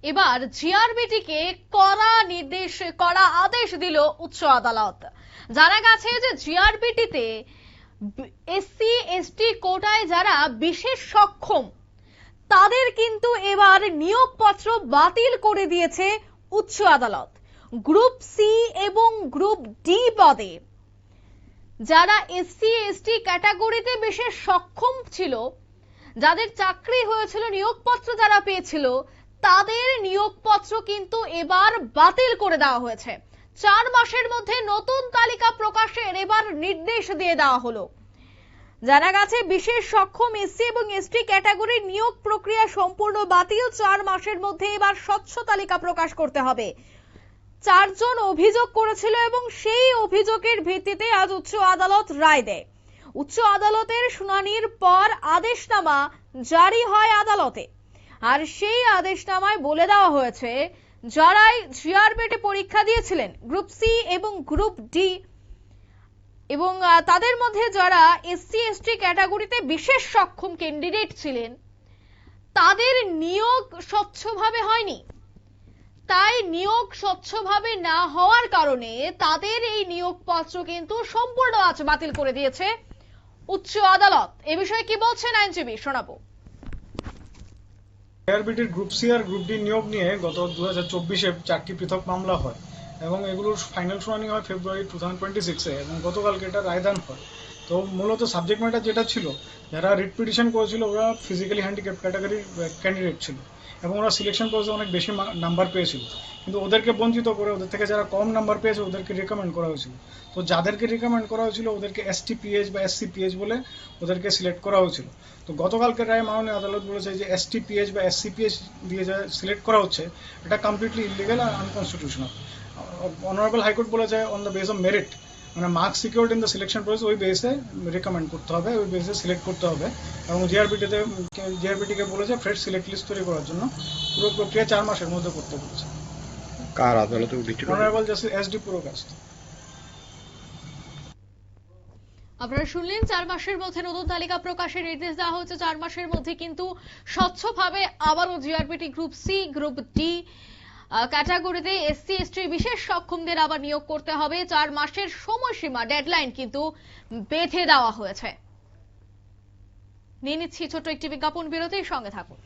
এবার জিআরবিটিকে কড়া আদেশ দিল উচ্চ আদালত। জানা গেছে যে জিআরবিটিতে এসসি এসটি কোটায় যারা বিশেষ সক্ষম তাদের কিন্তু এবার নিয়োগপত্র বাতিল করে দিয়েছে উচ্চ আদালত। গ্রুপ সি এবং গ্রুপ ডি পদে যারা এসসি এসটি ক্যাটাগরিতে বিশেষ সক্ষম ছিল, যাদের চাকরি হয়েছিল, নিয়োগপত্র যারা পেয়েছিল, তাদের নিয়োগপত্র কিন্তু এবার বাতিল করে দেওয়া হয়েছে। 4 মাসের মধ্যে নতুন তালিকা প্রকাশের এবার নির্দেশ দিয়ে দেওয়া হলো। জানা গেছে বিশেষ সক্ষম এসসি এবং এসটি ক্যাটাগরির নিয়োগ প্রক্রিয়া সম্পূর্ণ বাতিল। 4 মাসের মধ্যে এবার স্বচ্ছ তালিকা প্রকাশ করতে হবে। 4 জন অভিযোগ করেছিল এবং সেই অভিযোগের ভিত্তিতে আজ উচ্চ আদালত রায় দেয়। উচ্চ আদালতের শুনানির পর আদেশনামা জারি হয় আদালতে। আর সেই আদেশনামায় বলে দেওয়া হয়েছে যারাই জিআরবিটি পরীক্ষা দিয়েছিলেন গ্রুপ সি এবং গ্রুপ ডি এবং তাদের মধ্যে যারা এসসি এসটি ক্যাটাগরিতে বিশেষ সক্ষম ক্যান্ডিডেট ছিলেন, তাদের নিয়োগ স্বচ্ছভাবে হয়নি। তাই নিয়োগ স্বচ্ছভাবে না হওয়ার কারণে তাদের এই নিয়োগপত্র কিন্তু সম্পূর্ণ আজ বাতিল করে দিয়েছে উচ্চ আদালত। এ বিষয়ে কি বলছেন আইনজীবী, শোনাবো। জিআরবিটির গ্রুপ সি আর গ্রুপ ডি নিয়োগ নিয়ে গত 2024-এ 4টি পৃথক মামলা হয় এবং এগুলোর ফাইনাল শুনানি হয় ফেব্রুয়ারি 2026-এ এবং গতকালকে এটা রায়দান হয়। তো মূলত সাবজেক্ট ম্যাটার যেটা ছিল, যারা রিট পিটিশন করেছিল ওরা ফিজিক্যালি হ্যান্ডিক্যাপ ক্যাটাগরির ক্যান্ডিডেট ছিল এবং ওরা সিলেকশন প্রসেসে অনেক বেশি নাম্বার পেয়েছিল, কিন্তু ওদেরকে বঞ্চিত করে ওদের থেকে যারা কম নাম্বার পেয়েছে ওদেরকে রিকমেন্ড করা হয়েছিল। তো যাদেরকে রিকমেন্ড করা হয়েছিল ওদেরকে এসটিপিএইচ বা এসসিপিএইচ বলে ওদেরকে সিলেক্ট করা হয়েছিল। তো গতকালকের রায় মাননীয় আদালত বলেছে যে এসটিপিএইচ বা এসসিপিএইচ দিয়ে যা সিলেক্ট করা হচ্ছে এটা কমপ্লিটলি ইলিগাল আর আনকনস্টিটিউশনাল। অনারেবল হাইকোর্ট বলেছে on the base of merit, মানে marks secured in the selection process, ওই বেসে রিকমেন্ড করতে হবে, ওই বেসে সিলেক্ট করতে হবে। এবং জিআরবিটিকে বলেছে ফ্রেশ সিলেক্ট লিস্ট তৈরি করার জন্য পুরো প্রক্রিয়া 4 মাসের মধ্যে করতে বলেছে। কার আদালতে উঠেছিল? Honourable justice SD পুরকাস্ত। আপনারা শুনলেন 4 মাসের মধ্যে নতুন তালিকা প্রকাশের নির্দেশ দেওয়া হচ্ছে। 4 মাসের মধ্যে কিন্তু স্বচ্ছভাবে আবারও GRBT group C group D ক্যাটাগরিতে এসসি এসটি বিশেষ সক্ষমদের আবার নিয়োগ করতে হবে। 4 মাসের সময়সীমা ডেডলাইন কিন্তু বেঁধে দেওয়া হয়েছে। নিয়ে নিচ্ছি ছোট্ট একটি বিজ্ঞাপন বিরতির সঙ্গে থাকুন।